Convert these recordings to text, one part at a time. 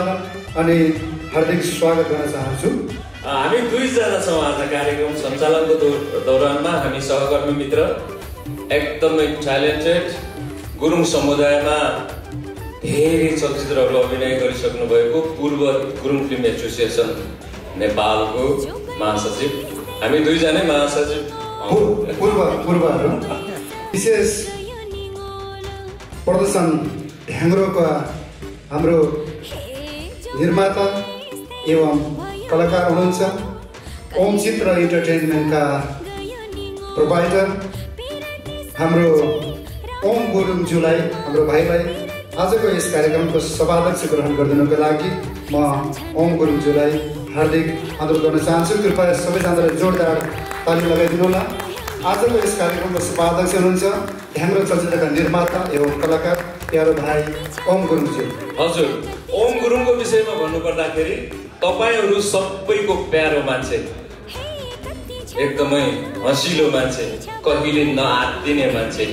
सञ्चालन अनि हार्दिक स्वागत गर्न चाहन्छु। हामी दुईजना छौँ आज कार्यक्रम सञ्चालनको दौरानमा। हामी सहकर्मी मित्र एकदमै ट्यालेन्टेड गुरुङ समुदायमा धेरै चलचित्रहरू अभिनय गरिसक्नु भएको पूर्व गुरुङ फिल्म एसोसिएसन नेपालको महासचिव, हामी दुईजना महासचिव पूर्वहरू विशेष प्रदर्शन ढ्याङ्ग्रोका हाम्रो निर्माता एवं कलाकार हुनुहुन्छ। ओम चित्र इन्टरटेनमेन्टका प्रोभाइडर हाम्रो ओम गुरुङज्यूलाई, हाम्रो भाइलाई आजको यस कार्यक्रमको सभाध्यक्ष ग्रहण गरिदिनुको लागि म ओम गुरुङज्यूलाई हार्दिक अनुरोध गर्न चाहन्छु। कृपया सबैजनाले जोरदार ताली लगाइदिनु होला। आजको यस कार्यक्रमको सभाध्यक्ष हुनुहुन्छ ढ्याङ्ग्रो चलचित्रका निर्माता एवं कलाकार प्यारो भाइ ओम गुरुङज्यू। हजुर, ओम गुरुङको विषयमा भन्नुपर्दाखेरि तपाईहरू सबैको प्यारो मान्छे, एकदमै हँसिलो मान्छे, कहिले नआत्तिने मान्छे,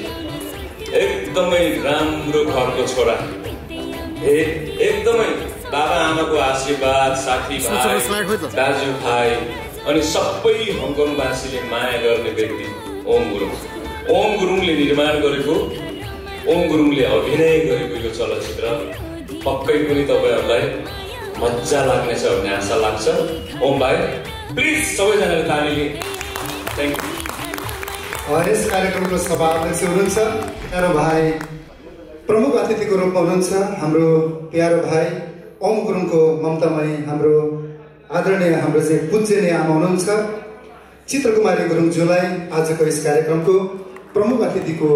एकदमै राम्रो घरको छोरा, एकदमै बाबा आमाको आशीर्वाद, साथीभाइ, दाजुभाइ अनि सबै हङकङवासीले माया गर्ने व्यक्ति ओम गुरुङ। ओम गुरुङले निर्माण गरेको, ओम गुरुङले अभिनय गरेको यो चलचित्र पक्कै पनि तपाईहरूलाई मजा लाग्नेछ भन्ने आशा लाग्छ। ओम भाइ प्लिज सबैजनाले ताली। Thank you. यस कार्यक्रमको सभाध्यक्ष हुनुहुन्छ प्यारो भाइ, प्रमुख अतिथिको रूपमा हुनुहुन्छ हाम्रो प्यारो भाइ ओम गुरुङको ममतामयी हाम्रो आदरणीय हाम्रो चाहिँ पूज्यनीय आमा हुनुहुन्छ चित्रकुमारी गुरुङज्यूलाई आजको यस कार्यक्रमको प्रमुख अतिथिको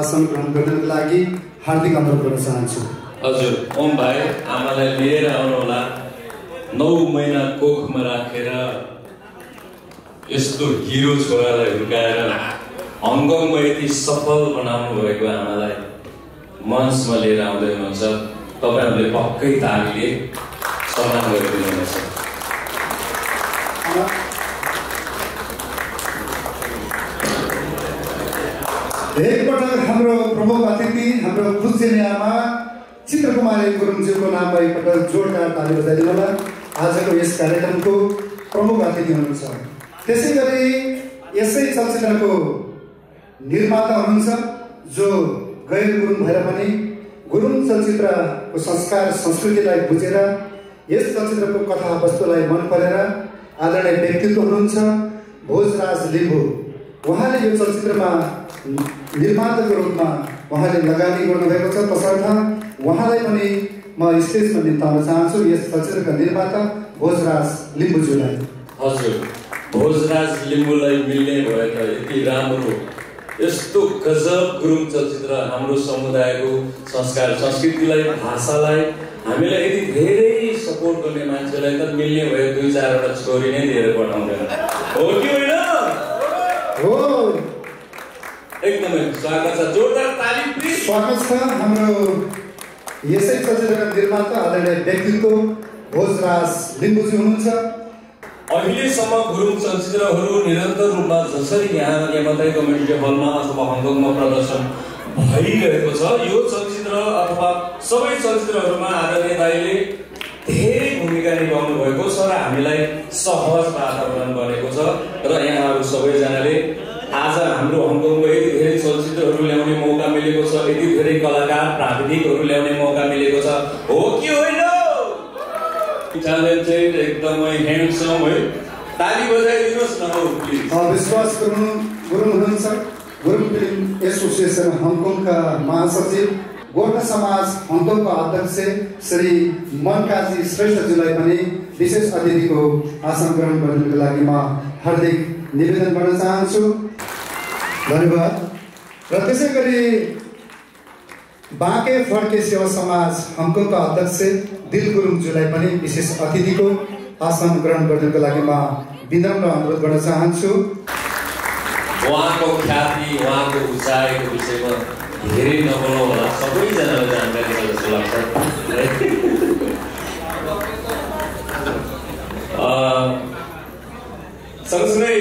आसन ग्रहण गर्नको लागि हार्दिक अनुरोध गर्न चाहन्छु। हजुर, ओम भाइ आमालाई लिएर आउनुहोला। 9 महिना कोखमा राखेर यस्तो हिरो छोरालाई हुर्काएर हङकङमा यति सफल बनाउनु भएको आमालाई मञ्चमा लिएर आउँदै हुनुहुन्छ। तपाईँहरूले पक्कै तालीले सम्मान गरिदिनुहुन्छ। एकपटक हाम्रो प्रमुख अतिथि हाम्रो पूज्यनीय आमा चित्रकुमारी गुरुङज्यूको नाममा एकपटक जोरदार ताली बजाइदिनु होला। आजको यस कार्यक्रमको प्रमुख अतिथि हुनुहुन्छ। त्यसै गरी यसै चलचित्रको निर्माता हुनुहुन्छ जो गैर गुरुङ भएर पनि गुरुङ चलचित्रको संस्कार संस्कृतिलाई बुझेर यस चलचित्रको कथा वस्तुलाई मन परेर आदरणीय व्यक्तित्व हुनुहुन्छ भोजराज लिम्बू। उहाँले यो चलचित्रमा निर्माताको रूपमा उहाँले लगानी गर्नुभएको छ। तसर्थ उहाँलाई पनि म स्टेजमा निम्ताउन चाहन्छु यस चलचित्रका निर्माता भोजराज लिम्बूज्यूलाई। हजुर, भोजराज लिम्बूलाई मिल्ने भए त यति राम्रो यस्तो गजब गुरुङ चलचित्र हाम्रो समुदायको संस्कार संस्कृतिलाई भाषालाई हामीलाई यति धेरै सपोर्ट गर्ने मान्छेलाई त मिल्ने भए 2-4वटा छोरी नै दिएर पठाउँदैन हो कि होइन? हो, एकदमै स्वागत छ। जोरदार ताली प्लिज। स्वागत छ हाम्रो यसै चलचित्रका निर्माता आदरणीय व्यक्तित्व भोजराज लिम्बूज्यू हुनुहुन्छ। अहिलेसम्म गुरुङ चलचित्रहरू निरन्तर रूपमा जसरी यहाँ यामताई कम्युनिटी हलमा अथवा हङकङमा प्रदर्शन भइरहेको छ, यो चलचित्र अथवा सबै चलचित्रहरूमा आदरणीय दाइले धेरै भूमिका निभाउनु भएको छ र हामीलाई सहज वातावरण बनेको छ। र यहाँहरू सबैजनाले आज हाम्रो हङकङमा यति धेरै चलचित्रहरू ल्याउने मौका मिलेको छ, यति धेरै कलाकार प्राविधिकहरू ल्याउने मौका मिलेको छ, हो कि होइन? ट्यालेन्टेड, एकदमै ह्यान्डसम है, ताली बजाइदिनुहोस् न हो प्लिज। विश्वास गुरुङ हुनुहुन्छ गुरुङ फिल्म एसोसिएसन हङकङका महासचिव, गोर्खा समाज हङकङका अध्यक्ष श्री मनकाजी श्रेष्ठज्यूलाई पनि विशेष अतिथिको आसन ग्रहण गर्नको लागि म हार्दिक निवेदन गर्न चाहन्छु। धन्यवाद। र त्यसै गरी बाँके फड्के सेवा समाज हङकङका अध्यक्ष दिल गुरुङज्यूलाई पनि विशेष अतिथिको आसन ग्रहण गर्नको लागि म विनम्र अनुरोध गर्न चाहन्छु। उहाँको ख्याति, उहाँको उचाइको विषयमा धेरै नबोल्नु होला, सबैजनालाई जानकारी छ जस्तो लाग्छ। सँगसँगै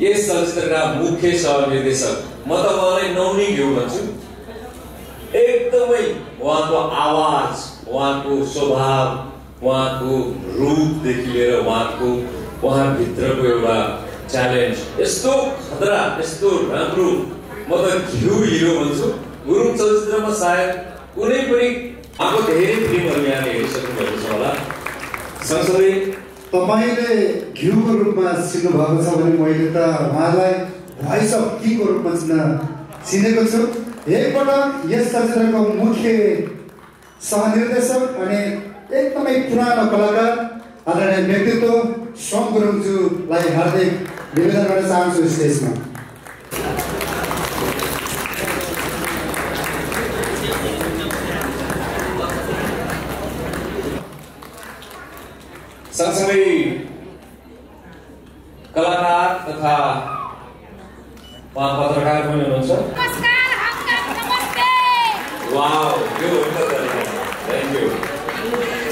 यस चलचित्रका मुख्य सहनिर्देशक म त उहाँलाई नौनी घिउ भन्छु, एकदमै उहाँको आवाज, उहाँको स्वभाव, उहाँको रूपदेखि लिएर उहाँभित्रको एउटा च्यालेन्ज यस्तो खतरा, यस्तो राम्रो, म त घिउ हिरो भन्छु। गुरुङ चलचित्रमा सायद कुनै पनि आफू धेरै फिल्महरू यहाँले हेरिसक्नु भएको छ होला। सँगसँगै तपाईँले घिउको रूपमा चिन्नु भएको छ भने मैले त उहाँलाई भोइस अफ किङको रूपमा चिनेको छु। एकपटक यस चलचित्रको मुख्य सहनिर्देशक अनि एकदमै पुरानो कलाकार आदरणीय व्यक्तित्व सोम गुरुङज्यूलाई हार्दिक निवेदन गर्न चाहन्छु स्टेजमा। सँगसँगै कलाकार तथा उहाँ पत्रकार पनि हुनुहुन्छ। वाउ, यो थ्याङ्क यू।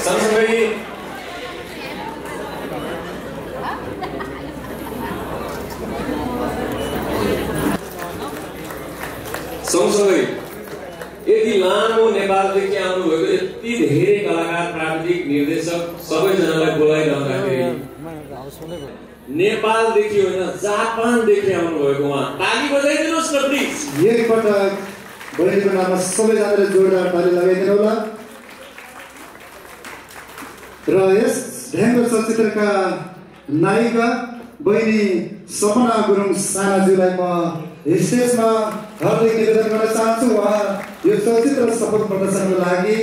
सँगसँगै यति लामो नेपालदेखि आउनुभएको यति धेरै कलाकार, प्राविधिक, निर्देशक सबैजनालाई बोलाइरहँदाखेरि नेपालदेखि होइन जापानदेखि आउनुभएको उहाँ, ताली बजाइदिनुहोस् न प्लिज। एकपटक बहिनीको नाममा सबैजनाले जोरदार ताली लगाइदिनु होला। र यस ढ्याङ्ग्रो चलचित्रका नायिका बहिनी सपना गुरुङ सानाज्यूलाई म स्टेजमा हार्दिक निवेदन गर्न चाहन्छु। उहाँ यो चलचित्र सफल प्रदर्शनको लागि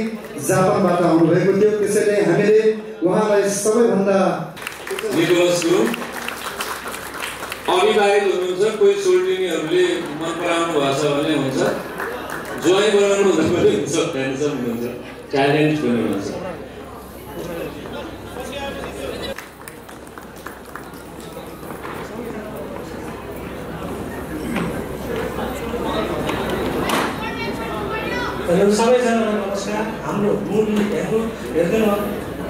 जापानबाट आउनुभएको थियो, त्यसैले हामीले उहाँलाई सबैभन्दा निकोलस गुरुङ अविवाहित हुनुहुन्छ। कोही सोल्टिनीहरूले मन पराउनु भएको छ भने हुन्छ, ज्वाइँ बनाउनु हुँदा पनि हुन्छ, ह्यान्डसम हुनुहुन्छ, ट्यालेन्ट पनि हुनुहुन्छ। सबैजनालाई नमस्कार। हाम्रो मुभी हेर्दैन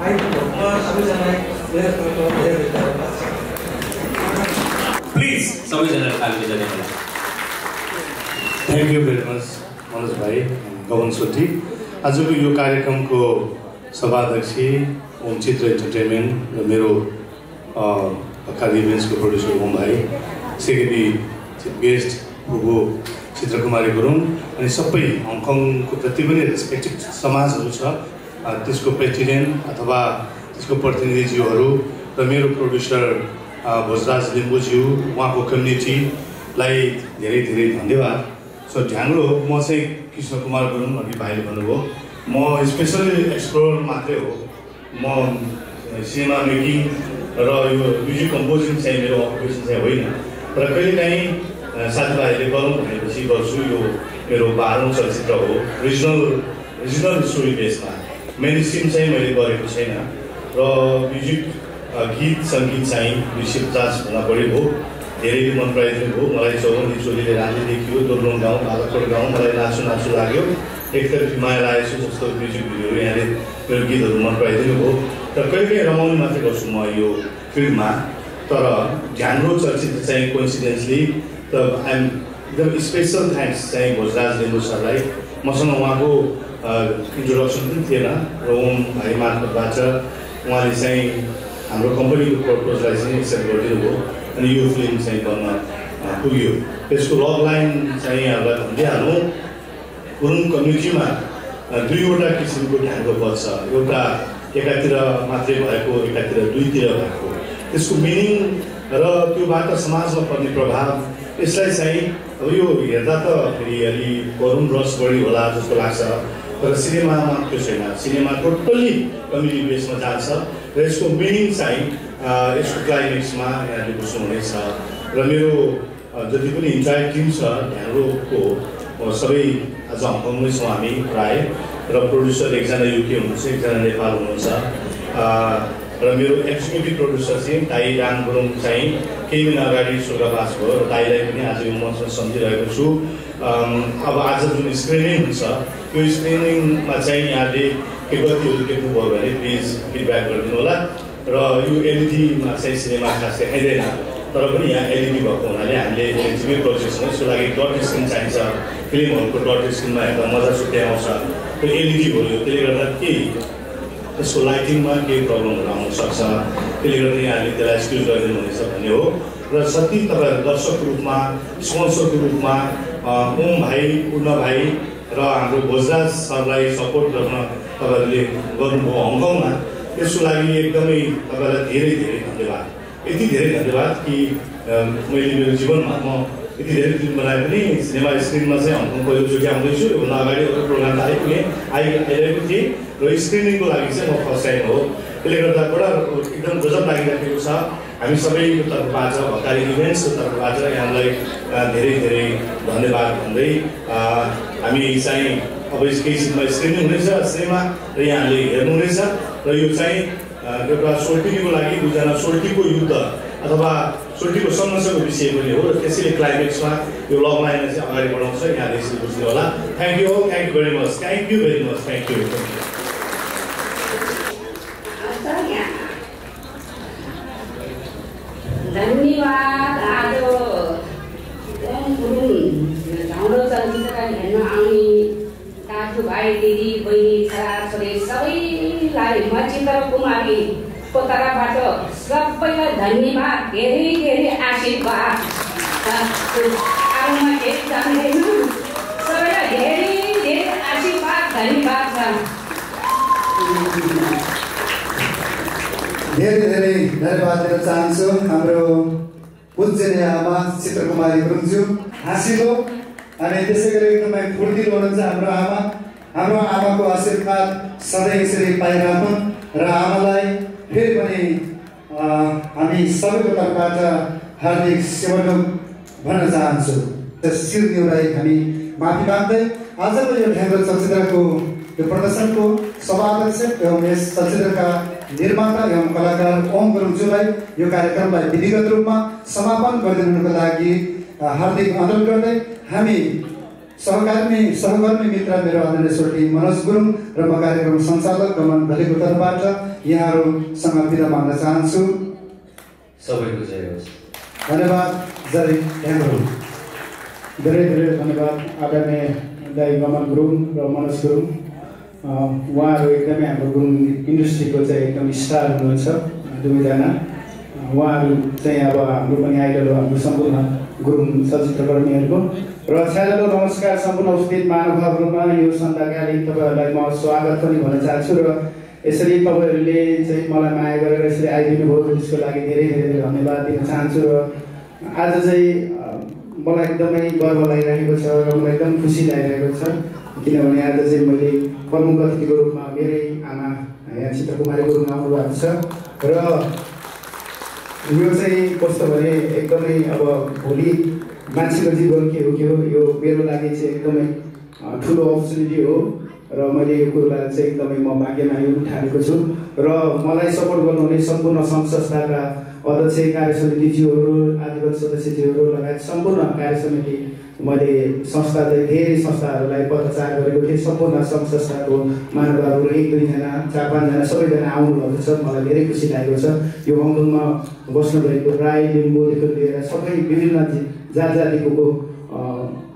आइपुग्नु सबैजनालाई मेरो तर्फबाट धेरै धन्यवाद। प्लिज सबैजनालाई ताली बजाइदिनु। Thank you very much Manoj भाइ, गगन सोठी। आजको यो कार्यक्रमको सभाध्यक्ष ओम चित्र इन्टरटेनमेन्ट र मेरो अखार इभेन्ट्सको प्रोड्युसर ओम भाइ, सेकेन्डरी गेस्ट फुगो चित्रकुमारी गुरुङ अनि सबै हङकङको जति पनि रेस्पेक्टेड समाजहरू छ त्यसको प्रेसिडेन्ट अथवा त्यसको प्रतिनिधिज्यूहरू र मेरो प्रोड्युसर भोजराज लिम्बूज्यू, उहाँको कम्युनिटीलाई धेरै धेरै धन्यवाद। सो ढ्याङ्ग्रो म चाहिँ कृष्ण कुमार गुरुङ, अघि भाइले भन्नुभयो म स्पेसली एक्सप्लोर मात्रै हो। म सिनेमा मेकिङ र यो म्युजिक कम्पोजिङ चाहिँ मेरो अकुपेसन चाहिँ होइन, तर कहिलेकाहीँ साथीभाइले गरौँ भनेपछि गर्छु। यो मेरो 12औं चलचित्र हो, रिजनल स्टोरी बेसमा। मेन स्ट्रिम चाहिँ मैले गरेको छैन र म्युजिक गीत सङ्गीत चाहिँ 250 भन्दा बढी हो। धेरैले मन पराइदिनु भयो। मलाई चौबन्दी चोलीले राति देखियो, दोलुङ गाउँ, बालाकोट गाउँ, मलाई नाच्नु लाग्यो। एकतर्फी माया लागेको जस्तो म्युजिक भिडियोहरू यहाँले मेरो गीतहरू मन पराइदिनु भयो। तर कहिले रमाउने मात्रै गर्छु म यो फिल्ममा। तर ढ्याङ्ग्रो चलचित्र चाहिँ कोइन्सिडेन्सली त आइएम एकदम स्पेसल थ्याङ्क्स चाहिँ भोजराज लिम्बू सरलाई। मसँग उहाँको इन्ट्रोडक्सन पनि थिएन र ओम भाइ मार्फतबाट उहाँले चाहिँ हाम्रो कम्पनीको प्रपोजलाई चाहिँ एक्सेप्ट गरिदिनु भयो अनि यो फिल्म चाहिँ बन्न पुग्यो। त्यसको लग लाइन चाहिँ यहाँलाई भनिदिइहालौँ। गुरुङ कम्युनिटीमा दुईवटा किसिमको ढ्याङ्ग्रो बज्छ, एउटा एकातिर मात्रै भएको, एकातिर दुईतिर भएको। त्यसको मिनिङ र त्योबाट समाजमा पर्ने प्रभाव, यसलाई चाहिँ अब यो हेर्दा त फेरि अलि करुण रस बढी होला जस्तो लाग्छ, तर सिनेमामा त्यो छैन। सिनेमा टोटल्ली कमेडी बेसमा जान्छ र यसको मिनिङ चाहिँ यसको क्लाइमेक्समा यहाँले बुझ्नुहुनेछ। र मेरो जति पनि इन्टायर टिम छ ढ्याङ्ग्रोको सबै आज हङकङमै छौँ हामी प्राय, र प्रोड्युसर एकजना युके हुनुहुन्छ, एकजना नेपाल हुनुहुन्छ र मेरो एक्जिक्युटिभ प्रोड्युसर चाहिँ ताई राम गुरुङ चाहिँ केही महिना अगाडि स्वर्गवास भयो र ताईलाई पनि आज यो मञ्चमा सम्झिरहेको छु। अब आज जुन स्क्रिनिङ हुन्छ त्यो स्क्रिनिङमा चाहिँ यहाँले के गतिहरू देख्नुभयो भने प्लिज फिडब्याक गरिदिनु होला। र यो एलइडीमा चाहिँ सिनेमा खास देखाइँदैन, तर पनि यहाँ एलइडी भएको हुनाले हामीले एलइडी प्रोजेक्ट छ, यसको लागि डट स्क्रिन चाहिन्छ। फिल्महरूको डट स्क्रिनमा हेर्दा मजा छुट्टै आउँछ। त्यो एलइडी हो यो, त्यसले गर्दा केही त्यसको लाइटिङमा केही प्रब्लमहरू आउन सक्छ, त्यसले गर्दा यहाँले त्यसलाई एक्सक्युज गरिदिनु हुनेछ भन्ने हो। र जति तपाईँहरू दर्शकको रूपमा, स्पोन्सरको रूपमा ओम भाइ, पूर्ण भाइ र हाम्रो भोजराज सरलाई सपोर्ट गर्न तपाईँहरूले गर्नुभयो हङकङमा, त्यसको लागि एकदमै तपाईँलाई धेरै धेरै धन्यवाद। यति धेरै धन्यवाद कि मैले मेरो जीवनमा म यति धेरै फिल्म बनाए पनि सिनेमा स्क्रिनमा चाहिँ हङकङ पहिलोचोटि आउँदैछु। योभन्दा अगाडि अरू प्रोग्राम त आइरहेको थिएँ र स्क्रिनिङको लागि चाहिँ म फर्स्ट टाइम हो। त्यसले गर्दा बडा एकदम गजब लागिरहेको छ। हामी सबैको तर्फबाट, भकारी इभेन्ट्सको तर्फबाट यहाँलाई धेरै धेरै धन्यवाद भन्दै हामी चाहिँ अब केही सिनेमा स्क्रिनिङ हुनेछ सिनेमा र यहाँले हेर्नुहुनेछ। र यो चाहिँ एउटा सोल्टिनीको लागि दुईजना सोल्टीको युद्ध अथवा सोल्टीको सङ्घर्षको विषय पनि हो र त्यसैले क्लाइमेक्समा यो लभ लाइनलाई चाहिँ अगाडि बढाउँछ। यहाँले यसरी बुझ्नु होला। Thank you very much, thank you very much, thank you. धन्यवाद। आज हाम्रो चलचित्र हेर्न आउने दाजुभाइ, दिदी, बहिनी, छोराछोरी सबैलाई म चित्रकुमारीको तर्फबाट सबैलाई धन्यवाद, धेरै धेरै आशीर्वाद। सबैलाई धेरै धेरै आशीर्वाद, धन्यवाद छ। धेरै धेरै धन्यवाद दिन चाहन्छु हाम्रो पूज्यनीय आमा चित्रकुमारी गुरुङज्यू। हाँसिलो अनि त्यसै गरी एकदमै फुर्तिलो हुनुहुन्छ हाम्रो आमा। हाम्रो आमाको आशीर्वाद सधैँ यसरी पाइराखौँ र आमालाई फेरि पनि हामी सबैको तर्फबाट हार्दिक सेवादुक भन्न चाहन्छु। शिर निहुराई हामी माफी माग्दै आजको यो ढ्याङ्ग्रो चलचित्रको यो प्रदर्शनको सभाध्यक्ष एवं यस चलचित्रका निर्माता एवं कलाकार ओम गुरुङज्यूलाई यो कार्यक्रमलाई विधिगत रूपमा समापन गरिदिनुको लागि हार्दिक अनुरोध गर्दै हामी सहकर्मी मित्र मेरो आदरणीय श्री मनोज गुरुङ र म कार्यक्रम सञ्चालक गमन भलेको तर्फबाट यहाँहरूसँग बिदा माग्न चाहन्छु। सबैको जय होस्। धन्यवाद। जय ढ्याङ्ग्रो। धेरै धेरै धन्यवाद आदरणीय दाइ गमन गुरुङ र मनोज गुरुङ। उहाँहरू एकदमै हाम्रो गुरुङ इन्डस्ट्रीको चाहिँ एकदम स्टार हुनुहुन्छ दुवैजना। उहाँहरू चाहिँ अब हाम्रो पनि आइडल हो हाम्रो सम्पूर्ण गुरुङ चलचित्रकर्मीहरूको। र छ्यालो नमस्कार सम्पूर्ण उपस्थित महानुभावहरूमा। यो सन्ध्याकालीन तपाईँहरूलाई म स्वागत पनि भन्न चाहन्छु र यसरी तपाईँहरूले चाहिँ मलाई माया गरेर यसरी आइदिनु भयो त्यसको लागि धेरै धेरै धन्यवाद दिन चाहन्छु। र आज चाहिँ मलाई एकदमै गर्व लागिरहेको छ र मलाई एकदम खुसी लागिरहेको छ किनभने आज चाहिँ मैले प्रमुख अतिथिको रूपमा मेरै आमा यहाँ चित्रकुमारी गुरुङ आउनु भएको छ। र यो चाहिँ कस्तो भने एकदमै अब भोलि मान्छेको जीवन के हो यो मेरो लागि चाहिँ एकदमै ठुलो अपर्च्युनिटी हो र मैले यो कुरोलाई चाहिँ एकदमै म भाग्यमा यो उठाएको छु। र मलाई सपोर्ट गर्नुहुने सम्पूर्ण सङ्घ संस्थाका अध्यक्ष, कार्य समितिज्यूहरू, आदिवासी सदस्यज्यूहरू लगायत सम्पूर्ण कार्य समिति, मैले संस्था चाहिँ धेरै संस्थाहरूलाई पत्रचार गरेको थिएँ। सम्पूर्ण सङ्घ संस्थाको महानुभावहरू 1-2जना 4-5जना सबैजना आउनुभएको छ। मलाई धेरै खुसी लागेको छ। यो हङकङमा बस्नुभएको राई, लिम्बूदेखि लिएर सबै विभिन्न जात जातिको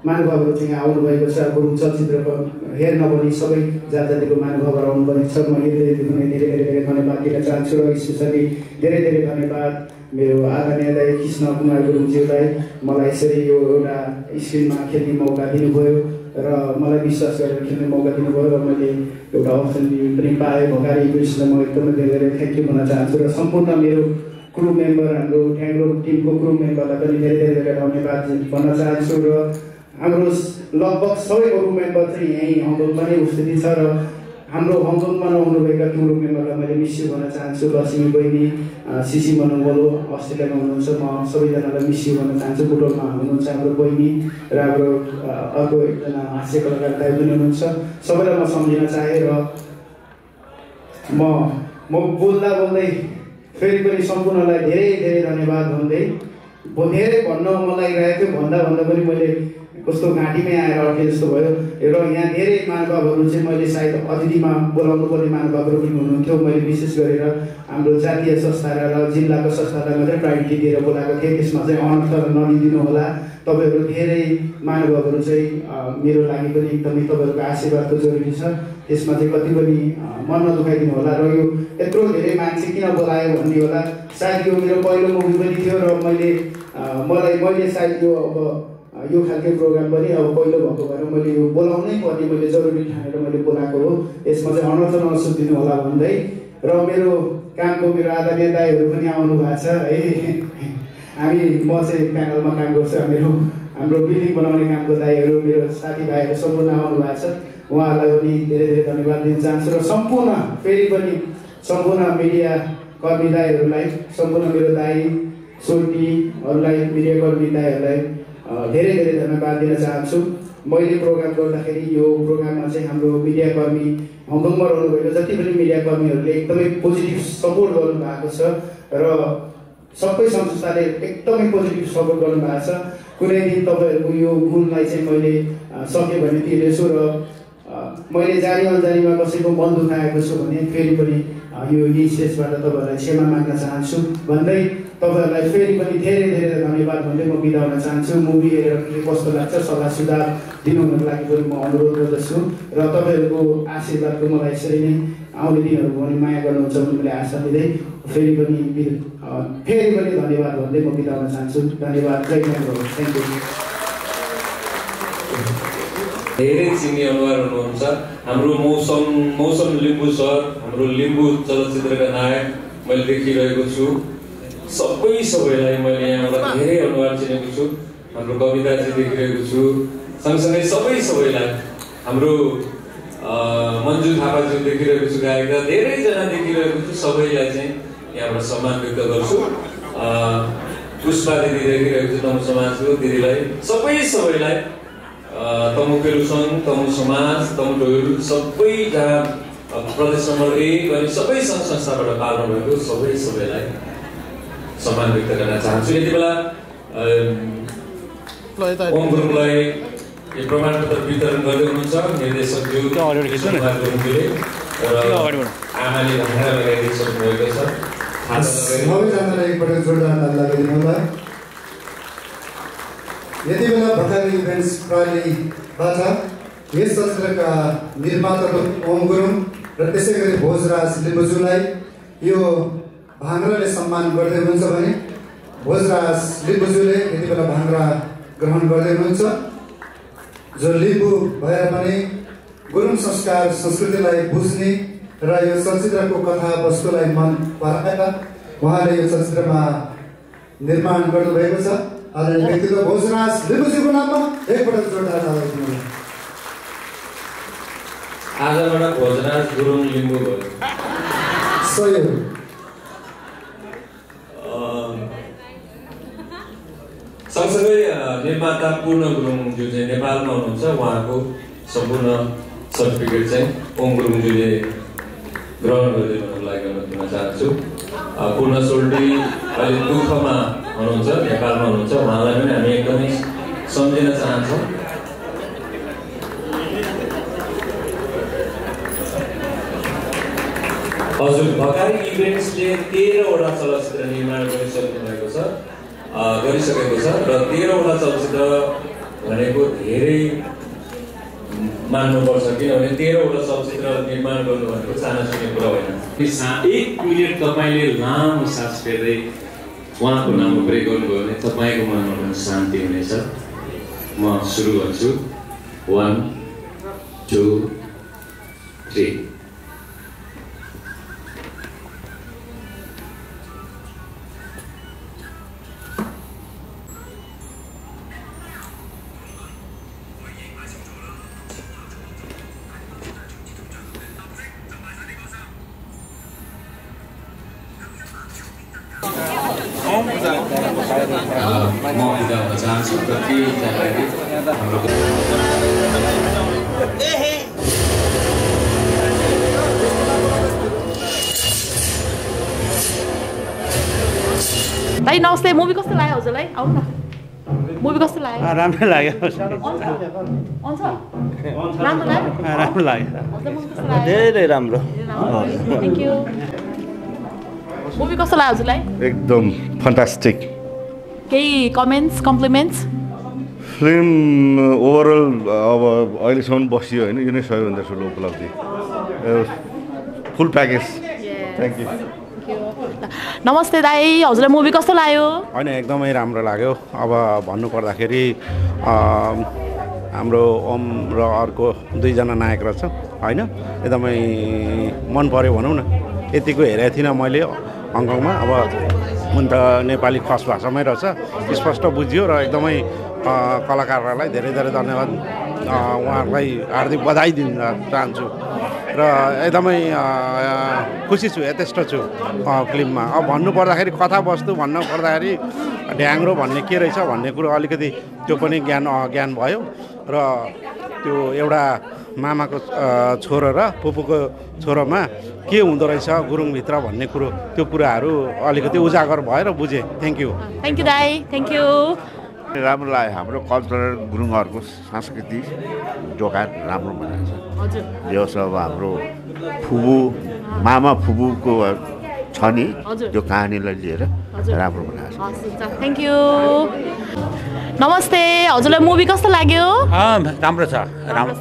महानुभावहरू चाहिँ आउनुभएको छ। गुरुङ चलचित्रको हेर्न पनि सबै जात जातिको महानुभावहरू आउनुभएको छ। म धेरै धेरै धन्यवाद दिन चाहन्छु र स्पेसली धेरै धेरै धन्यवाद मेरो आदरणीय दाइ कृष्ण कुमार गुरुङज्यूलाई मलाई यसरी यो एउटा स्क्रिनमा खेल्ने मौका दिनुभयो र मलाई विश्वास गरेर खेल्ने मौका दिनुभयो र मैले एउटा अपर्च्युनिटी पनि पाएँ। भकारी कृष्ण म एकदमै धेरै धेरै थ्याङ्क यू भन्न चाहन्छु। र सम्पूर्ण मेरो क्रू मेम्बर, हाम्रो ढ्याङ्ग्रो टिमको क्रू मेम्बरलाई पनि धेरै धेरै धन्यवाद भन्न चाहन्छु। र हाम्रो लगभग सबै क्रू मेम्बर चाहिँ यहीँ हङकङमा नै उपस्थित छ र हाम्रो हङकङमा नहुनुभएका क्रू मेम्बरलाई मैले मिस यू भन्न चाहन्छु। लक्ष्मी बहिनी, सिसी मनोबलो अस्ट्रेलियामा हुनुहुन्छ, म सबैजनालाई मिस यू भन्न चाहन्छु। बुटोलमा हुनुहुन्छ हाम्रो बहिनी र हाम्रो अर्को एकजना हास्य कलाकार दाइ पनि हुनुहुन्छ। सबैलाई म सम्झिन चाहेँ र म बोल्दै फेरि पनि सम्पूर्णलाई धेरै धेरै धन्यवाद भन्दै धेरै भन्न मन लागिरहेको थियो। भन्दा पनि मैले कस्तो घाँटीमै आएर अड्के जस्तो भयो। र यहाँ धेरै महानुभावहरू चाहिँ मैले सायद अतिथिमा बोलाउनु पर्ने महानुभावहरू पनि हुनुहुन्थ्यो। मैले विशेष गरेर हाम्रो जातीय संस्थालाई र जिल्लाको संस्थालाई मात्रै प्रायोरिटी दिएर बोलाएको थिएँ। त्यसमा चाहिँ अनर्थ नलिदिनु होला। तपाईँहरू धेरै महानुभावहरू चाहिँ मेरो लागि पनि एकदमै तपाईँहरूको आशीर्वादको जरुरी छ। त्यसमा चाहिँ कति पनि मन नदुखाइदिनु होला। र यो यत्रो धेरै मान्छे किन बोलायो भन्ने होला। सायद यो मेरो पहिलो मुभी पनि थियो र मैले सायद यो अब यो खालको प्रोग्राम पनि अब पहिलो भएको भएर मैले यो बोलाउनै पर्ने मैले जरुरी ठानेर मैले बोलाएको हो। यसमा चाहिँ अनर्थ नसुधिनु होला भन्दै र मेरो मेरो आदरणीय दाइहरू पनि आउनु भएको छ है। म चाहिँ प्यानलमा काम गर्छु। हाम्रो बिल्डिङ बनाउने कामको दाइहरू मेरो साथीभाइहरू सम्पूर्ण आउनु भएको छ। उहाँहरूलाई पनि धेरै धेरै धन्यवाद दिन चाहन्छु र फेरि पनि सम्पूर्ण मिडिया कर्मी दाइहरूलाई, सम्पूर्ण मेरो दाइ सोल्टीहरूलाई, मिडिया कर्मी दाइहरूलाई धेरै धेरै धन्यवाद दिन चाहन्छु। मैले प्रोग्राम गर्दाखेरि यो प्रोग्राममा चाहिँ हाम्रो मिडिया कर्मी हङकङमा रहनुभएको जति पनि मिडिया कर्मीहरूले एकदमै पोजिटिभ सपोर्ट गर्नुभएको छ र सबै संस्थाले एकदमै पोजिटिभ सपोर्ट गर्नुभएको छ। कुनै दिन तपाईँहरूको यो गुणलाई चाहिँ मैले सक्यो भने तिर्नेछु र मैले जानी अनजानीमा कसैको मन दुखाएको छु भने फेरि पनि यो स्टेजबाट तपाईँहरूलाई क्षमा माग्न चाहन्छु भन्दै तपाईँहरूलाई फेरि पनि धेरै धेरै धन्यवाद भन्दै म बिदा हुन चाहन्छु। मुभी हेरेर के कस्तो लाग्छ सल्लाह सुझाव दिनुको लागि पनि म अनुरोध गर्दछु र तपाईँहरूको आशीर्वादको मलाई यसरी नै आउने दिनहरू पनि माया गर्नुहुन्छ भन्ने मैले आशा दिँदै फेरि पनि धन्यवाद भन्दै म बिदा हुन चाहन्छु। धन्यवाद। जय हिन्द। Thank you. धेरै चिन्ने अनुहार हुनुहुन्छ हाम्रो मौसम लिम्बू सर, हाम्रो लिम्बू चलचित्रका नायक मैले देखिरहेको छु। सबैलाई मैले यहाँबाट धेरै अनुहार चिनेको छु। हाम्रो कविताजी देखिरहेको छु। सँगसँगै सबैलाई हाम्रो मन्जु थापाजी देखिरहेको छु। गायिका धेरैजना देखिरहेको छु। सबैलाई चाहिँ यहाँबाट सम्मान व्यक्त गर्छु। पुष्पा दिदी देखिरहेको छु। तमु समाजको दिदीलाई सबैलाई तमु केलुसङ, तमु समाज, तमु ढोल सबै जहाँ प्रदेश नम्बर 1 अनि सबै सङ्घ संस्थाबाट पाल्नु भएको सबैलाई सम्मान व्यक्त गर्न चाहन्छु। यति बेला ओम गुरुङलाई यो प्रमाणपत्र वितरण गर्दै हुनुहुन्छ निर्देशकज्यू गुरुङले र आमाले भनेर लगाइदिइसक्नु भएको छ। सबैजनालाई एकपल्ट जोरदार ताली लगाइदिनु होला। यति बेला भर्खरै इभेन्ट्स प्रणालीबाट यस चलचित्रका निर्माता ओम गुरुङ र त्यसै गरी भोजराज लिम्बुज्यूलाई यो भाङ्राले सम्मान गर्दै हुनुहुन्छ भने भोजराज लिम्बुज्यूले यति बेला भाङ्रा ग्रहण गर्दै हुनुहुन्छ। जो लिम्बू भएर पनि गुरुङ संस्कार संस्कृतिलाई बुझ्ने र यो चलचित्रको कथा वस्तुलाई मन पराएका उहाँले यो चलचित्रमा निर्माण गर्नुभएको छ। आदरणीय व्यक्तित्व भोजराज लिम्बुज्यूको नाममा एकपटक जोरदार ताली दिनु। आजबाट भोजराज गुरुङ लिम्बू भयो। सही हो। सँगसँगै निर्माता पूर्ण गुरुङज्यू चाहिँ नेपालमा हुनुहुन्छ। उहाँको सम्पूर्ण सर्टिफिकेट चाहिँ ओम गुरुङज्यूले ग्रहण गरिदिनुको लागि अनुरोध गर्न चाहन्छु। पूर्ण सोल्टी अहिले दुःखमा हुनुहुन्छ, नेपालमा हुनुहुन्छ। उहाँलाई पनि हामी एकदमै सम्झिन चाहन्छौँ। हजुर, भकारी इभेन्ट्सले 13वटा चलचित्र निर्माण गरिसकेको छ र 13वटा चलचित्र भनेको धेरै मान्नुपर्छ किनभने 13वटा चलचित्र निर्माण गर्नु भनेको सानोसानो कुरा होइन। 1 मिनट तपाईँले लामो सास फेर्दै उहाँको नाममा प्रे गर्नुभयो भने तपाईँको मनमा पनि शान्ति हुनेछ। म सुरु गर्छु। 1 2 3। म बिदा हुन चाहन्छु। कतिजनाले हाम्रो दाइ नमस्ते मुभी कस्तो लाग्यो हजुरलाई आउनु न मुभी कस्तो लाग्यो राम्रो लाग्यो राम्रो लाग्यो धेरै राम्रो थ्याङ्क यू मुभी कस्तो लाग्यो हजुरलाई एकदम फन्टास्टिक केही कमेन्ट्स कम्प्लिमेन्ट्स फिल्म ओभरअल अब अहिलेसम्म बसियो होइन यो नै सबैभन्दा ठुलो उपलब्धि फुल प्याकेज थ्याङ्क यू नमस्ते दाई हजुरलाई मुभी कस्तो लाग्यो होइन एकदमै राम्रो लाग्यो अब भन्नुपर्दाखेरि हाम्रो ओम र अर्को दुईजना नायक रहेछ होइन एकदमै मन पऱ्यो भनौँ न यतिको हेरेको थिइनँ मैले हङकङमा अब हुन त नेपाली खस भाषामै रहेछ स्पष्ट बुझियो र एकदमै कलाकारहरूलाई धेरै धेरै धन्यवाद उहाँहरूलाई हार्दिक बधाई दिन चाहन्छु र एकदमै खुसी छु यथेष्ट छु फिल्ममा अब भन्नुपर्दाखेरि कथावस्तु भन्नुपर्दाखेरि ढ्याङ्ग्रो भन्ने के रहेछ भन्ने कुरो अलिकति त्यो पनि ज्ञान भयो र त्यो एउटा मामाको छोरो र पुपुको छोरोमा के हुँदो रहेछ गुरुङभित्र भन्ने कुरो त्यो कुराहरू अलिकति उजागर भएर बुझेँ थ्याङ्क यू दाई थ्याङ्क यू राम्रो लाग्यो हाम्रो कल्चरल गुरुङहरूको संस्कृति जोगाड राम्रो बनाएको छ यो सब हाम्रो फुबु मामा फुबुको छ नि त्यो कहानीलाई लिएर राम्रो बनाएको छ थ्याङ्क यू नमस्ते हजुरलाई मुभी कस्तो लाग्यो राम्रो छ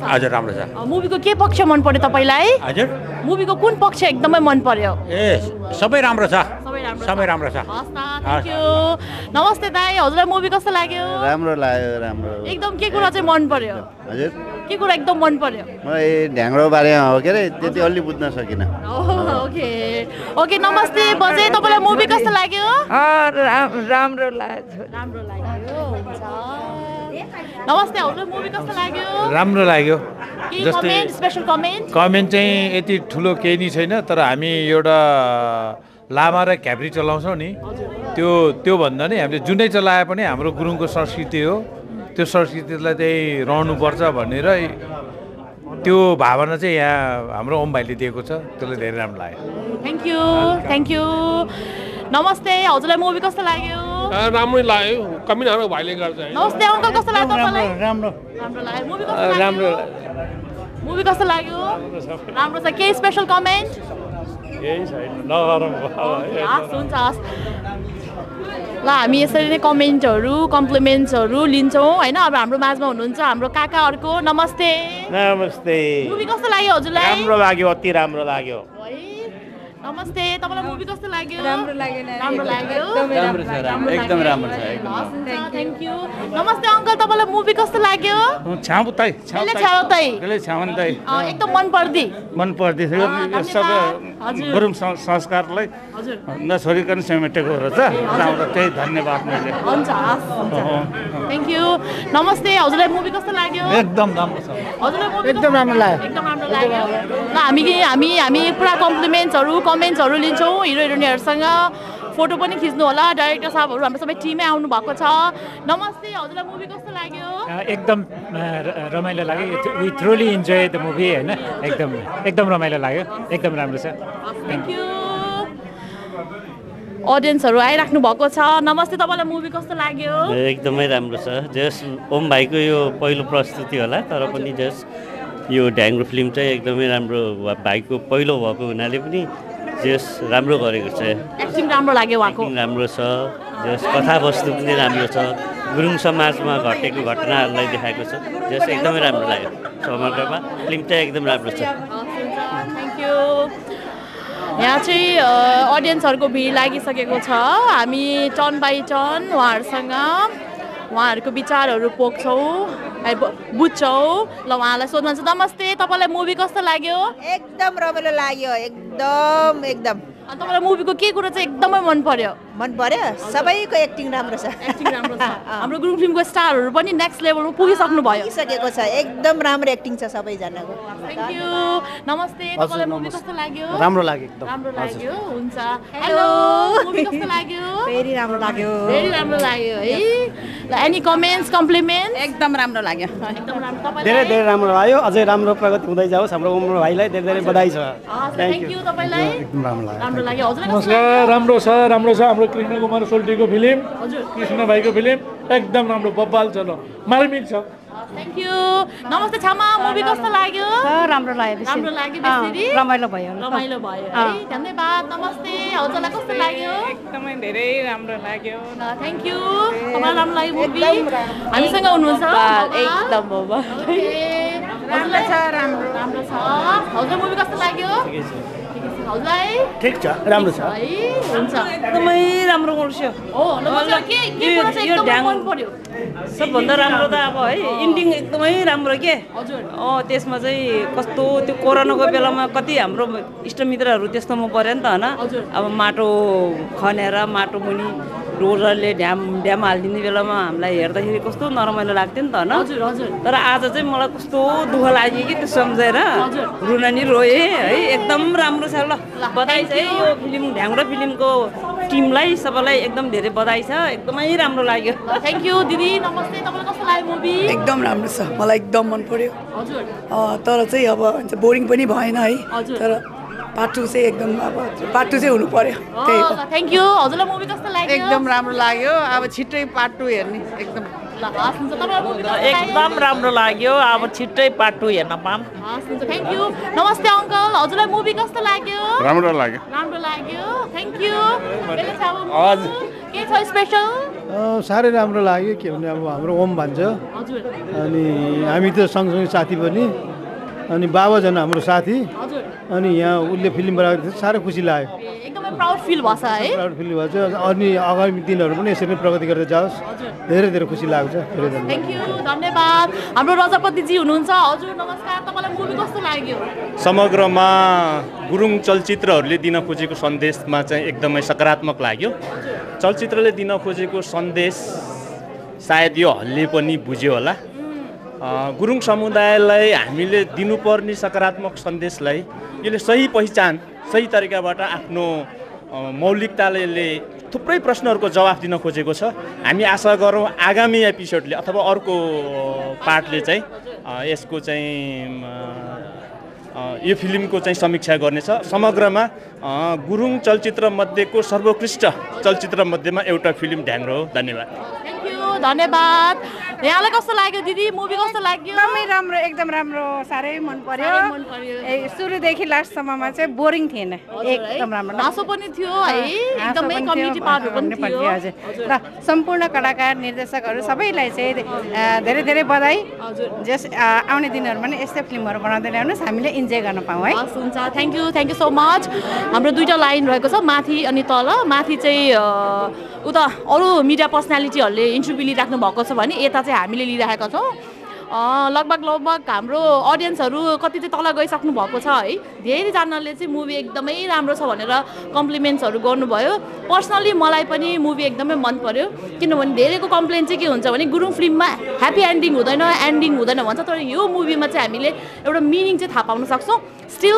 हजुर राम्रो छ मुभीको के पक्ष मन पर्यो तपाईँलाई हजुर मुभीको कुन पक्ष एकदमै मन पर्यो सबै राम्रो छ सबै राम्रो छ थ्याङ्क यू नमस्ते दाई हजुरलाई मुभी कस्तो लाग्यो राम्रो लाग्यो राम्रो एकदम के कुरा चाहिँ मन पर्यो हजुर के कुरा एकदम मन पर्यो मलाई ढ्याङ्ग्रो बारेमा हो के अरे त्यति अलि बुझ्न सकिनँ ओके नमस्ते बजे तपाईँलाई मुभी कस्तो लाग्यो राम्रो लाग्यो नमस्ते हजुरलाई मुभी कस्तो लाग्यो राम्रो लाग्यो जस्तै स्पेशल कमेन्ट चाहिँ यति ठुलो केही नि छैन तर हामी एउटा लामा र क्याब्री चलाउँछौँ नि त्यो भन्दा नि हामीले जुनै चलाए पनि हाम्रो गुरुङको संस्कृति हो त्यो संस्कृतिलाई चाहिँ रहनुपर्छ भनेर त्यो भावना चाहिँ यहाँ हाम्रो ओम भाइले दिएको छ त्यसले धेरै राम्रो लाग्यो थ्याङ्क यू नमस्ते हजुरलाई मुभी कस्तो लाग्यो राम्रो लाग्यो कमी हाम्रो भाइले गर्छ नमस्ते अङ्कल कस्तो लाग्यो तपाईँलाई राम्रो लाग्यो मुभी कस्तो लाग्यो राम्रो छ केही स्पेशल कमेन्ट हुन्छ ल हामी यसरी नै कमेन्टहरू कम्प्लिमेन्ट्सहरू लिन्छौँ होइन अब हाम्रो माझमा हुनुहुन्छ हाम्रो काका अर्को नमस्ते मुभी कस्तो लाग्यो हजुरलाई राम्रो लाग्यो अति राम्रो लाग्यो नमस्ते तपाईँलाई मुभी कस्तो लाग्यो राम्रो लाग्यो एकदम राम्रो छ थ्याङ्क यू नमस्ते अङ्कल तपाईँलाई मुभी कस्तो लाग्यो एकदम मन पर्दी गुरुङ संस्कारलाई नछोडिकन समेटेको रहेछ त्यही धन्यवाद मैले थ्याङ्क यू नमस्ते हजुरलाई मुभी कस्तो लाग्यो एकदम राम्रो छ हजुरलाई मुभी एकदम राम्रो लाग्यो ल हामी पुरा कमेन्ट्सहरू लिन्छौँ हिरो हिरोइनहरूसँग फोटो पनि खिच्नु होला डाइरेक्टर साहबहरू हाम्रो सबै टिमै आउनु भएको छ नमस्ते हजुरलाई मुभी कस्तो लाग्यो एकदम रमाइलो लाग्यो we truly enjoy the movie होइन एकदम रमाइलो लाग्यो एकदम राम्रो छ थ्याङ्क यू अडियन्सहरू आइराख्नु भएको छ नमस्ते तपाईँलाई मुभी कस्तो लाग्यो एकदमै राम्रो छ जस ओम भाइको यो पहिलो प्रस्तुति होला तर पनि जस यो ढ्याङ्ग्रो फिल्म चाहिँ एकदमै राम्रो भाइको पहिलो भएको हुनाले पनि जस राम्रो गरेको छ एक्टिङ राम्रो लाग्यो उहाँको राम्रो छ जस कथावस्तु पनि राम्रो छ गुरुङ समाजमा घटेको घटनाहरूलाई देखाएको छ जस एकदमै राम्रो लाग्यो समग्रमा फिल्म चाहिँ एकदम राम्रो छ थ्याङ्क यू यहाँ चाहिँ अडियन्सहरूको भिड लागिसकेको छ हामी टर्न बाई टर्न उहाँहरूको विचारहरू पोख्छौँ बुझ्छौँ ल उहाँलाई सोध्नुहुन्छ नमस्ते तपाईँलाई मुभी कस्तो लाग्यो एकदम रमाइलो लाग्यो एकदम तपाईँलाई मुभीको के कुरा चाहिँ एकदमै मन पर्यो सबैको एक्टिङ राम्रो छ हाम्रो गुरुङ फिल्मको स्टारहरू पनि नेक्स्ट लेभलमा पुगिसकेको छ एकदम राम्रो एक्टिङ छ सबैजनाको थ्याङ्क यू नमस्ते तपाईँलाई मुभी कस्तो लाग्यो राम्रो लाग्यो हुन्छ हेलो मुभी कस्तो लाग्यो भेरी राम्रो लाग्यो है ल एनी कमेन्ट्स कम्प्लिमेन्ट एकदम राम्रो लाग्यो धेरै राम्रो लाग्यो अझै राम्रो प्रगति हुँदै जाओस् हाम्रो ओम भाइलाई धेरै बधाई छ थ्याङ्क यू तपाईँलाई एकदम राम्रो लाग्यो राम्रो लाग्यो हजुरलाई नमस्कार राम्रो छ हाम्रो हाम्रो कृष्ण कुमार सोल्टीको फिल्म कृष्ण भाइको फिल्म एकदम राम्रो बब्बाल छ ल मार्मिक छ थ्याङ्क यू नमस्ते छामा मुभी कस्तो लाग्यो राम्रो लाग्यो राम्रो लाग्यो बेसी रमाइलो भयो रमाइलो भयो है धन्यवाद नमस्ते हजुरलाई कस्तो लाग्यो एकदमै धेरै राम्रो लाग्यो थ्याङ्क यू तपाईँलाई राम्रो लाग्यो मुभी हामीसँग हुनुहुन्छ एकदम हजुरलाई छ राम्रो राम्रो छ हजुर मुभी कस्तो लाग्यो हजुरलाई ठिक छ राम्रो छ है हुन्छ एकदमै राम्रो गर्छ हो के कुरा चाहिँ एकदमै मन पर्यो सबभन्दा राम्रो त अब है इन्डिङ एकदमै राम्रो के हजुर त्यसमा चाहिँ कस्तो त्यो कोरोनाको बेलामा कति हाम्रो इष्टमित्रहरू त्यस्तोमा पर्यो नि त होइन अब माटो खनेर माटो मुनि डोजरले ड्याम हालिदिने बेलामा हामीलाई हेर्दाखेरि कस्तो नरमाइलो लाग्थ्यो नि त होइन तर आज चाहिँ मलाई कस्तो दुःख लाग्यो कि त्यो सम्झेर रुन नि रोएँ है एकदम राम्रो छ ल बधाई चाहिँ यो फिल्म ढ्याङ्ग्रो फिल्मको टिमलाई सबैलाई एकदम धेरै बधाई छ एकदमै राम्रो लाग्यो थ्याङ्क यू दिदी नमस्ते तपाईँलाई कस्तो लाग्यो मुभी एकदम राम्रो छ मलाई एकदम मन पर्यो हजुर तर चाहिँ अब बोरिङ पनि भएन है तर पार्ट 2 चाहिँ एकदम अब पार्ट 2 चाहिँ हुनु पर्यो त्यही हो थ्याङ्क यू हजुरलाई मुभी कस्तो लाग्यो एकदम राम्रो लाग्यो अब छिट्टै पार्ट 2 हेर्ने एकदम एकदम राम्रो लाग्यो अब छिट्टै पार्ट 2 हेर्न पाऊँ थ्याङ्क यू नमस्ते अङ्कल हजुरलाई मुभी कस्तो लाग्यो राम्रो लाग्यो थ्याङ्क यू के छ स्पेसल साह्रै राम्रो लाग्यो के भने अब हाम्रो ओम भन्छ अनि हामी त सँगसँगै साथी पनि अनि बाबाजना हाम्रो साथी अनि यहाँ उसले फिल्म बनाएको थियो साह्रै खुसी लाग्यो एकदमै प्राउड फिल भएछ है प्राउड फिल भएछ अनि आगामी दिनहरू पनि यसरी नै प्रगति गर्दै जाओस् धेरै धेरै खुसी लाग्छ थ्याङ्क यू धन्यवाद हाम्रो रजपतिजी हुनुहुन्छ हजुर नमस्कार तपाईँलाई मुभी कस्तो लाग्यो समग्रमा गुरुङ चलचित्रहरूले दिन खोजेको सन्देशमा चाहिँ एकदमै सकारात्मक लाग्यो चलचित्रले दिन खोजेको सन्देश सायद यो हल्ले पनि बुझ्यो होला गुरुङ समुदायलाई हामीले दिनुपर्ने सकारात्मक सन्देशलाई यसले सही पहिचान सही तरिकाबाट आफ्नो मौलिकताले थुप्रै प्रश्नहरूको जवाफ दिन खोजेको छ हामी आशा गरौँ आगामी एपिसोडले अथवा अर्को पार्टले चाहिँ यसको चाहिँ यो फिल्मको चाहिँ समीक्षा गर्नेछ समग्रमा गुरुङ चलचित्र मध्येको सर्वोत्कृष्ट चलचित्र मध्येमा एउटा फिल्म ढ्याङ्ग्रो हो धन्यवाद धन्यवाद यहाँलाई कस्तो लाग्यो दिदी मुभी कस्तो लाग्यो एकदम राम्रो साह्रै मन पर्यो सुरुदेखि लास्टसम्ममा चाहिँ बोरिङ थिएन एकदम राम्रो हाँसो पनि थियो है एकदमै कम्युनिटी पार्टहरू पनि थियो र सम्पूर्ण कलाकार निर्देशकहरू सबैलाई चाहिँ धेरै धेरै बधाई जस आउने दिनहरूमा पनि यस्तै फिल्महरू बनाउँदै ल्याउनुहोस् हामीले इन्जोय गर्न पाऊँ है हुन्छ थ्याङ्क यू सो मच हाम्रो दुईवटा लाइन रहेको छ माथि अनि तल माथि चाहिँ उता अरू मिडिया पर्सनालिटीहरूले इन्टरभ्यू लिइराख्नु भएको छ भने यता चाहिँ हामीले लिइराखेका छौँ लगभग हाम्रो अडियन्सहरू कति चाहिँ तल गइसक्नु भएको छ है धेरैजनाले चाहिँ मुभी एकदमै राम्रो छ भनेर कम्प्लिमेन्ट्सहरू गर्नुभयो पर्सनली मलाई पनि मुभी एकदमै मन पर्यो किनभने धेरैको कम्प्लेन चाहिँ के हुन्छ भने गुरुङ फिल्ममा ह्याप्पी एन्डिङ हुँदैन भन्छ तर यो मुभीमा चाहिँ हामीले एउटा मिनिङ चाहिँ थाहा पाउन सक्छौँ स्टिल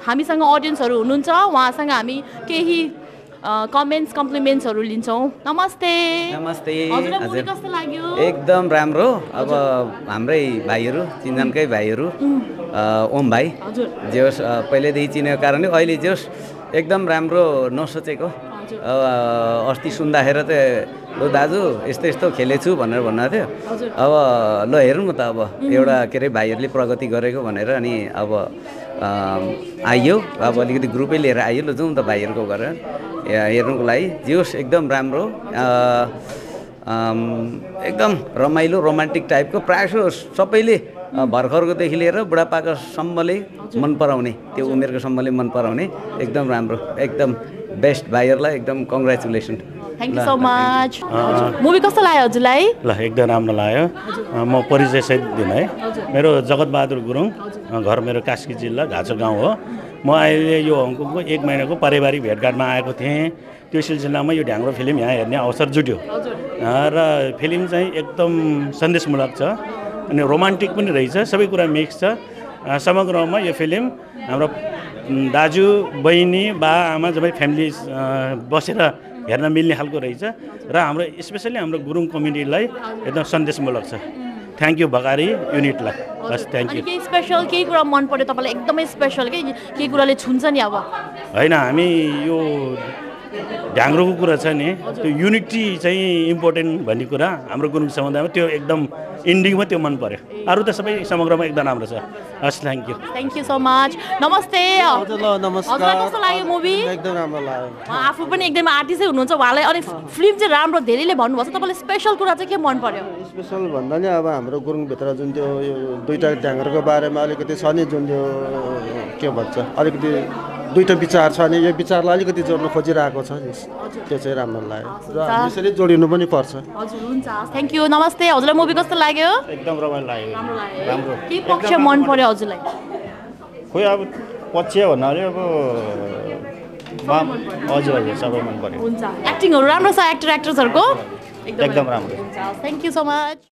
हामीसँग अडियन्सहरू हुनुहुन्छ उहाँसँग हामी केही कमेन्ट्स कम्प्लिमेन्ट्सहरू लिन्छौँ नमस्ते हजुरलाई कस्तो लाग्यो एकदम राम्रो अब हाम्रै भाइहरू चिनजानकै भाइहरू ओम भाइ जोस् पहिल्यैदेखि चिनेको कारणले अहिले जोस् एकदम राम्रो नसोचेको अस्ति सुन्दाखेरि त ल दाजु यस्तो यस्तो खेलेछु भनेर भन्नुभएको थियो अब ल हेरौँ न त अब एउटा के अरे भाइहरूले प्रगति गरेको भनेर अनि अब आइयो अब अलिकति ग्रुपै लिएर आइयो ल जाउँ त भाइहरूको घर हेर्नुको लागि जोस् एकदम राम्रो एकदम रमाइलो रोमान्टिक टाइपको प्रायः सबैले भर्खरकोदेखि लिएर बुढापाकासम्मले मन पराउने त्यो उमेरको सम्मले मन पराउने एकदम राम्रो एकदम बेस्ट भाइहरूलाई एकदम congratulation thank you so much movie कस्तो लाग्यो हजुरलाई ल एकदम राम्रो लाग्यो म परिचय सहित दिनु है मेरो जगतबहादुर गुरुङ घर मेरो कास्की जिल्ला घाँचो गाउँ हो म अहिले यो हङकङको 1 महिनाको पारिवारिक भेटघाटमा आएको थिएँ त्यो सिलसिलामा यो ढ्याङ्ग्रो फिल्म यहाँ हेर्ने अवसर जुट्यो र फिल्म चाहिँ एकदम सन्देशमूलक छ अनि रोमान्टिक पनि रहेछ सबै कुरा मिक्स छ समग्रमा यो फिल्म हाम्रो दाजु बहिनी बा आमा जबै फ्यामिली बसेर हेर्न मिल्ने खालको रहेछ र हाम्रो स्पेसली हाम्रो गुरुङ कम्युनिटीलाई एकदम सन्देशमूलक छ थ्याङ्क यू भगारी युनिटलाई बस थ्याङ्क यू केही स्पेसल केही कुरा मन पर्यो तपाईँलाई एकदमै स्पेसल केही कुराले छुन्छ नि अब होइन हामी यो ढ्याङ्ग्रोको कुरा छ नि त्यो युनिटी चाहिँ इम्पोर्टेन्ट भन्ने कुरा हाम्रो गुरुङ समुदायमा त्यो एकदम इन्डिङमा त्यो मन पर्यो अरू त सबै समग्रमा एकदम राम्रो छ हस् थ्याङ्क यू सो मच नमस्ते हजुरलाई कस्तो लाग्यो मुभी एकदम राम्रो लाग्यो आफू पनि एकदम आर्टिस्टै हुनुहुन्छ उहाँलाई अनि फिल्म चाहिँ राम्रो धेरैले भन्नुभएको छ तपाईँलाई स्पेसल कुरा चाहिँ के मन पर्यो स्पेसल भन्दा नि अब हाम्रो गुरुङभित्र जुन त्यो यो दुईवटा ढ्याङ्ग्रोको बारेमा अलिकति छ नि जुन त्यो के भन्छ अलिकति दुईवटा विचार छ अनि यो विचारलाई अलिकति जोड्न खोजिरहेको छ त्यो चाहिँ राम्रो लाग्यो र यसरी जोडिनु पनि पर्छ हजुर हुन्छ थ्याङ्क यू नमस्ते हजुरलाई मुभी कस्तो लाग्यो एकदम रमाइलो लाग्यो राम्रो के पक्ष मन पर्यो हजुरलाई खोइ अब पक्ष भन्नाले अब हजुर हजुर सबै मन पर्यो हुन्छ एक्टिङहरू राम्रो छ एक्टर्सहरूको एकदम राम्रो थ्याङ्क यू सो मच